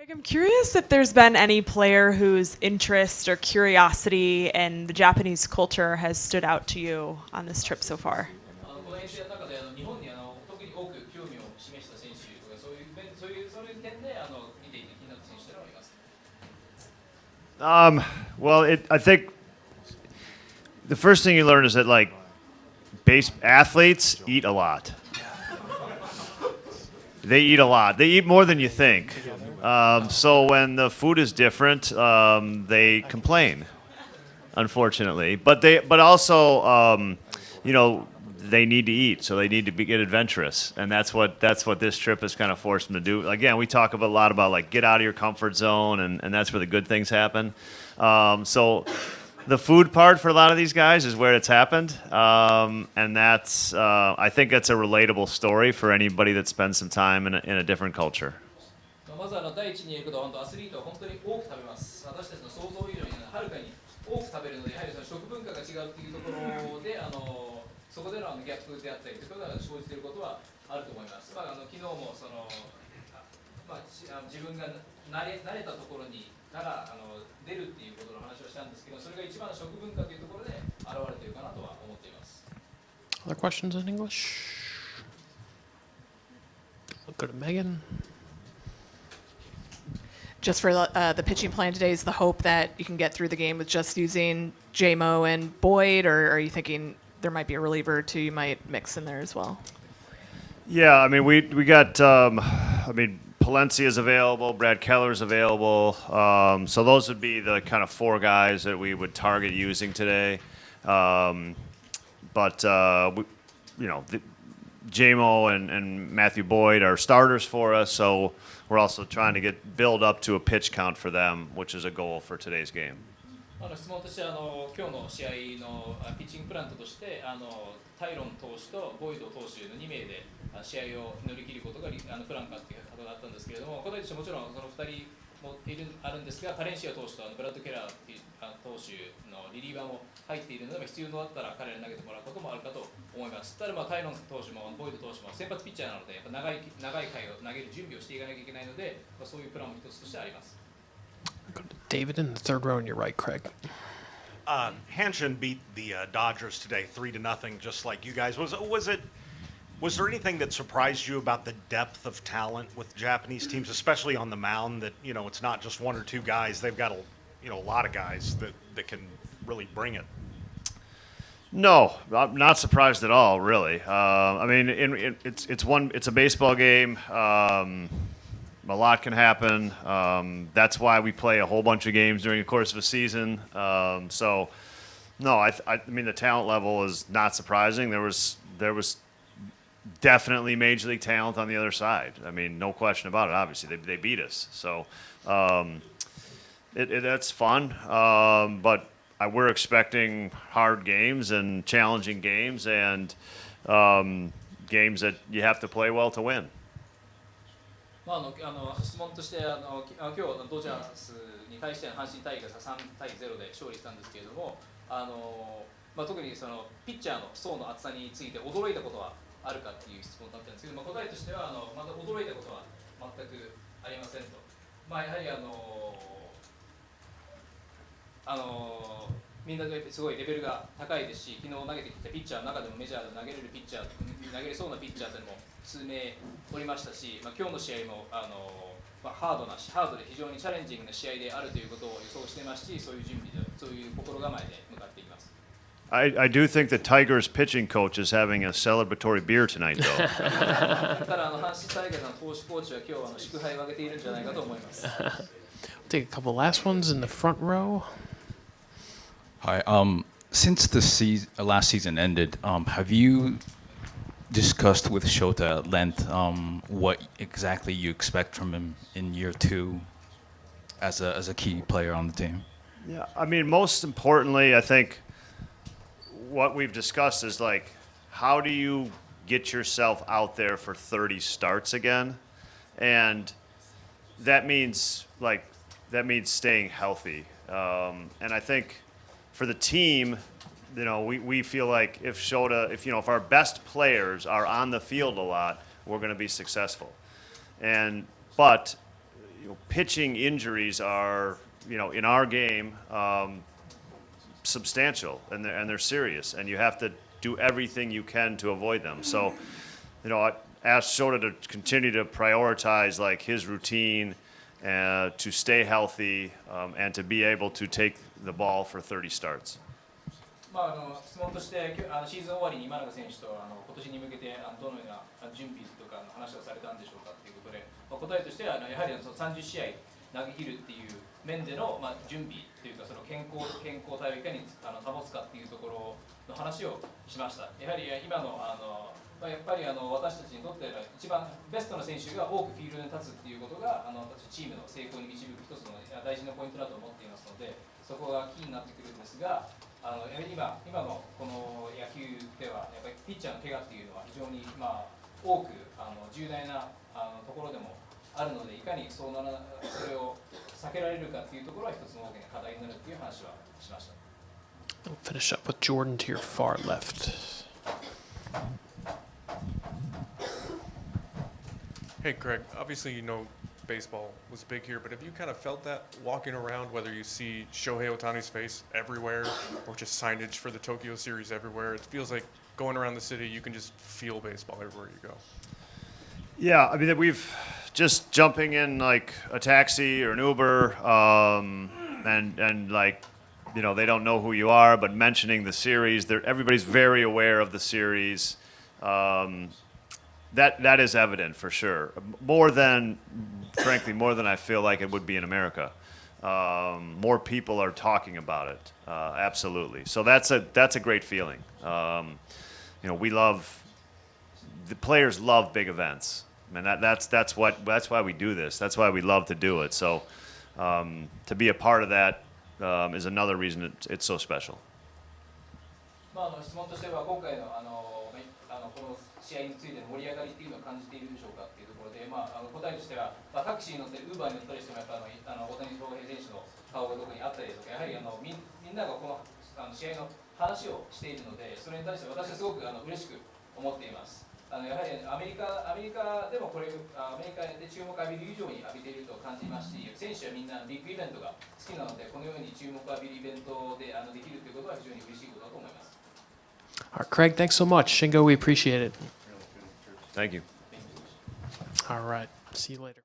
Craig, I'm curious if there's been any player whose interest or curiosity in the Japanese culture has stood out to you on this trip so far. この遠征の中で日本に特に多く興味を示した選手とかそういう点で見ていて気になった選手というのはいます。 I think the first thing you learn is that like base athletes eat a lot. They eat a lot. They eat more than you think. So when the food is different, they complain, unfortunately. But also, they need to eat, so they need to get adventurous, and that's what this trip has kind of forced them to do. Again, we talk a lot about like get out of your comfort zone, and that's where the good things happen. So the food part for a lot of these guys is where it's happened, and that's I think that's a relatable story for anybody that spends some time in a different culture. まず第一に言うことはアスリートは本当に多く食べます。私たちの想像以上にはるかに多く食べるので、やはりその食文化が違うというところでそこでのギャップであったりということが生じていることはあると思います。昨日も自分が慣れたところにから出るっていうことの話をしたんですけど、それが一番の食文化というところで現れているかなとは思っています。 Other questions in English? We'll go to Megan. Just for the pitching plan today, is the hope that you can get through the game with just using JMO and Boyd, or are you thinking there might be a reliever or two you might mix in there as well? Yeah, I mean we got Palencia's available, Brad Keller's available, so those would be the kind of four guys that we would target using today. JMO and Matthew Boyd are starters for us, so we're also trying to build up to a pitch count for them, which is a goal for today's game. 質問として今日の試合のピッチングプラントとしてタイロン投手とボイド投手の2名で試合を乗り切ることがプランかということがあったんですけれども、答えとしてもちろんその2人もあるんですが、パレンシア投手とブラッド・ケラー投手のリリーバーも入っているので、必要だったら彼らに投げてもらうこともあるかと思います。ただタイロン投手もボイド投手も先発ピッチャーなので、やっぱ長い回を投げる準備をしていかなきゃいけないので、そういうプランも一つとしてあります。 Go to David in the third row on your right, Craig. Hanshin beat the Dodgers today 3-0, just like you guys. Was there anything that surprised you about the depth of talent with Japanese teams, especially on the mound? That it's not just one or two guys; they've got a lot of guys that can really bring it. No, I'm not surprised at all, really. I mean, it's a baseball game. A lot can happen. That's why we play a whole bunch of games during the course of a season. So, no, I mean the talent level is not surprising. There was definitely major league talent on the other side. I mean, no question about it. Obviously, they beat us. So, that's fun. But we're expecting hard games and challenging games and games that you have to play well to win. 質問として今日ドジャースに対して阪神タイガースが3対0で勝利したんですけれども、特にそのピッチャーの層の厚さについて驚いたことはあるかっていう質問だったんですけど、答えとしてはまだ驚いたことは全くありませんと。やはりみんなですごいレベルが高いですし、昨日投げてきたピッチャーの中でもメジャーで投げれるピッチャー、投げれそうなピッチャーというのも数名おりましたし、今日の試合もハードで非常にチャレンジングな試合であるということを予想していますし、そういう準備で、そういう心構えで向かっています。I do think the Tigers pitching coach is having a celebratory beer tonight, though. ただ阪神タイガースの投手コーチは今日祝杯をあげているんじゃないかと思います。Take a couple last ones in the front row. Hi. Since the last season ended, have you discussed with Shota at length what exactly you expect from him in year two as a key player on the team? Yeah, I mean, most importantly, I think what we've discussed is like, how do you get yourself out there for 30 starts again? And that means staying healthy. And I think for the team, we feel like if our best players are on the field a lot, we're going to be successful. But pitching injuries are, in our game, substantial, and they're serious, and you have to do everything you can to avoid them. So, I asked Shota to continue to prioritize like his routine, to stay healthy, and to be able to take the ball for 30 starts. 質問としてシーズン終わりに今永選手と今年に向けてどのような準備とかの話をされたんでしょうかということで、答えとしてはやはりその30試合投げ切るっていう面での準備というか、その健康体をいかに保つかっていうところの話をしました。やはり今のやっぱり私たちにとって一番ベストな選手が多くフィールドに立つっていうことがチームの成功に導く一つの大事なポイントだと思っていますので、そこがキーになってくるんですが、やはり今のこの野球ではやっぱりピッチャーの怪我っていうのは非常に多く重大なところでもあるので、いかにそれを避けられるかっていうところは一つの大きな課題になるっていう話はしました。We'll finish up with Jordan to your far left. Hey, Craig, obviously baseball was big here, but have you kind of felt that walking around, whether you see Shohei Ohtani's face everywhere or just signage for the Tokyo series everywhere? It feels like going around the city, you can just feel baseball everywhere you go. Yeah, I mean, we've just jumping in like a taxi or an Uber, and like, they don't know who you are, but mentioning the series, everybody's very aware of the series. That is evident for sure. Frankly, more than I feel like it would be in America. More people are talking about it, absolutely. So that's a great feeling. The players love big events. I mean, that's why we do this. That's why we love to do it. So to be a part of that is another reason it's so special. 質問としては今回のこの試合についての盛り上がりっていうのを感じているでしょうかっていうところで、答えとしては、タクシーに乗ってウーバーに乗ったりしてもやっぱ大谷翔平選手の顔がどこにあったりとか、やはりみんながこの試合の話をしているので、それに対して私はすごく嬉しく思っています。やはりアメリカでもアメリカで注目を浴びる以上に浴びていると感じますし、選手はみんなビッグイベントが好きなので、このように注目を浴びるイベントでできるということは非常に嬉しいことだと思います。All right, Craig, thanks so much. Shingo, we appreciate it. Thank you. All right, see you later.